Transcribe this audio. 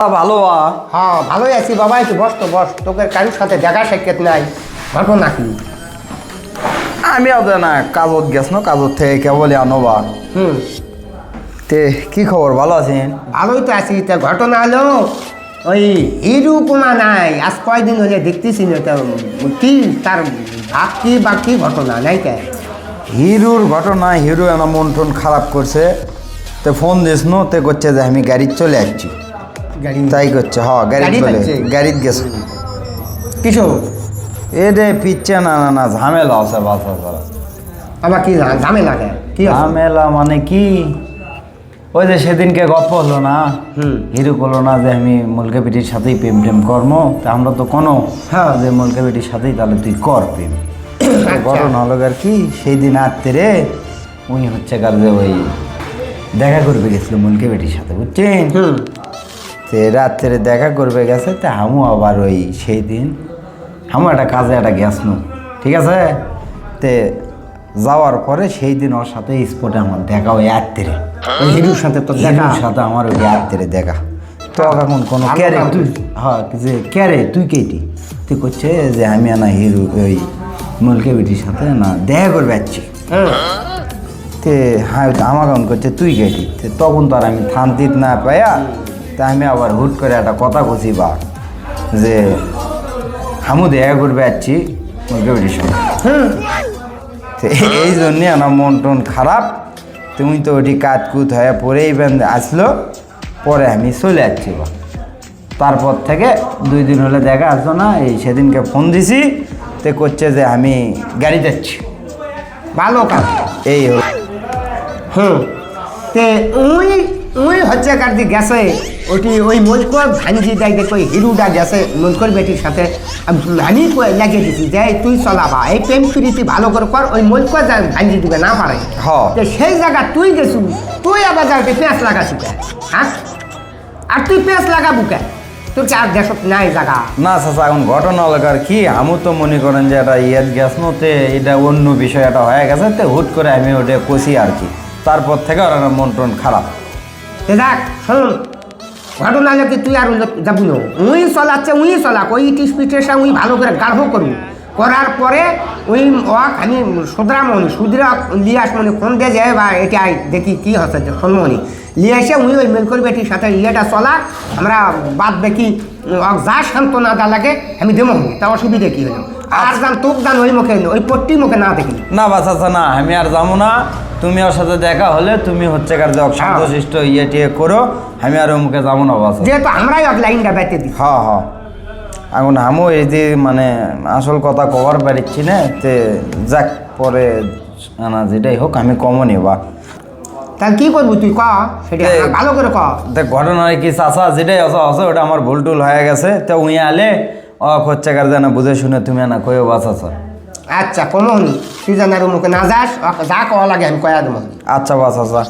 ভালো হ্যাঁ ভালোই আছি বাবা। একটু বস তো বস, তোকে কারোর সাথে দেখা সাক্ষাৎ নাই, ঘটনা কি? আমি আদে না কাজত গেছ না, কাজত থেকে কেবলই আনোবা। তে কি খবর, ভালো আছেন? ভালোই তো আছি। তা ঘটনা হলো ওই হিরু কুমা নাই, আজ কয়দিন হলে দেখতেছি না। তো কি তার ভাগ কি বা কি ঘটনা নাই কে? হিরুর ঘটনা, হিরু এনা মন টন খারাপ করছে। তে ফোন দিস নো, তে করছে যে আমি গাড়িতে চলে আসছি। গাড়ি তাই করছে, হ্যাঁ গাড়িতে চলে গাড়িতে গেছে। কিছু এ রে পিচ্ছে না না না ঝামেলা আছে বাসা ছাড়া। আবার কি ঝামেলা কে? কি আছে? ঝামেলা মানে কি, ওই যে সেদিনকে গপ্প হলো না, হিরু বললো না যে আমি মুলকে পিটির সাথেই প্রেম টেম কর্ম, তা আমরা তো কোনো হ্যাঁ যে মুলকে পিটির সাথেই তাহলে তুই কর প্রেম। ঘটনা হলো আর কি, সেই দিন রাত্রে উনি হচ্ছে কার যে ওই দেখা করবে গেছিল মুলকে বেটির সাথে, বুঝছেন? তে রাত্রে দেখা করবে গেছে, তা হামু আবার ওই সেই দিন হামু একটা কাজে একটা গেছনু, ঠিক আছে? তে যাওয়ার পরে সেই দিন ওর সাথে স্পটে আমার দেখা ওই রাত্রে, ওই হিরুর সাথে তো দেখা? হিরুর সাথে আমার ওই রাত্রে দেখা। তো এখন কোনো ক্যারে তুই, হ্যাঁ যে ক্যারে তুই কেটি, তুই করছে যে আমি না হিরু ওই মুলকে বেটির সাথে না দেখা করবে যাচ্ছি। তে হ্যাঁ আমার কেমন করছে তুই কেটি, তখন তো আর আমি থানতিত না পাইয়া, তা আমি আবার হুট করে একটা কথা কছি বা যে হামু দেখা করবে যাচ্ছি মুলকে বেটির সাথে। তো এই জন্যে আমার মন টন খারাপ। তুমি তো ওটি কাতকুত হয়ে পরেই আসলো, পরে আমি চলে যাচ্ছি বা। তারপর থেকে 2 দিন হলে দেখা আসলো না, এই সেদিনকে ফোন দিছি, তে করছে যে আমি গাড়ি যাচ্ছি। ভালো কাজ। এই হলো। তে ওই ওই হচ্ছে কার্দি গেছে ওটি ওই মলকর ভাঞ্জি দেয় দেখো হিরুটা গেছে মলকর বেটির সাথে। আমি লাগিয়ে দিছি যে তুই চলাবা এই প্রেম ফিরিতি ভালো করে কর, ওই মলকর ভাঞ্জি দিবে না পারে। তো সেই জায়গা তুই গেছু, তুই আবার যাবে পেঁয়াজ লাগাছু কে? হ্যাঁ, আর তুই পেঁয়াজ লাগাবু কে? তোর কি আর দেশত নাই জায়গা? না চাচা, এখন ঘটনা লাগার কি, আমু তো মনে করেন যে এটা ইয়ের গ্যাস নতে এটা অন্য বিষয় এটা হয়ে গেছে, তো হুট করে আমি ওটা কষি আর কি। তারপর থেকে ওর মন টন খারাপ। দেখ শোন, ঘটনা হলে কি তুই আর যাবি না, উই চলাচ্ছে উই চলাক, ওই ইটিস পিটেসা উই ভালো করে গাঢ় করবো। করার পরে ওই অক আমি সুদ্রামণি সুদ্রা লিয়াস মনে ফোন দিয়ে যায় বা এটা দেখি কী হচ্ছে সোনমণি লিয়ে এসে উই ওই মেলকর বেটির সাথে ইয়েটা চলাক, আমরা বাদ দেখি অক যা শান্ত না দা লাগে আমি দেবো, তা অসুবিধে কী হলো? আর যান তোক যান ওই মুখে ওই পট্টি মুখে না দেখি না বাচ্চা না, আমি আর যাবো না। তুমি ওর সাথে দেখা হলে তুমি হচ্ছে কার যে শান্তশিষ্ট ইয়ে টিয়ে করো, আমি আর ওর মুখে যাবো না বাচ্চা। যেহেতু আমরাই এক লাইনটা বেঁচে দিই। হ্যাঁ হ্যাঁ, এখন আমও এই যে মানে আসল কথা কভার পারিচ্ছি না, তে যাক পরে না যেটাই হোক আমি কমও নেবা। তাহলে কী করবো তুই ক, সেটা ভালো করে ক। দেখ ঘটনা কি চাচা যেটাই আসা আছে ওটা আমার ভুল টুল হয়ে গেছে, তো উই আলে হচ্ছে কার জানা বুঝে শুনে তুমি না কয়েও বাঁচাছ। আচ্ছা কমনি, তুই জানার মুখে না যাস, যা কওয়া লাগে আমি কয়া দেবো। আচ্ছা বাচ্চা।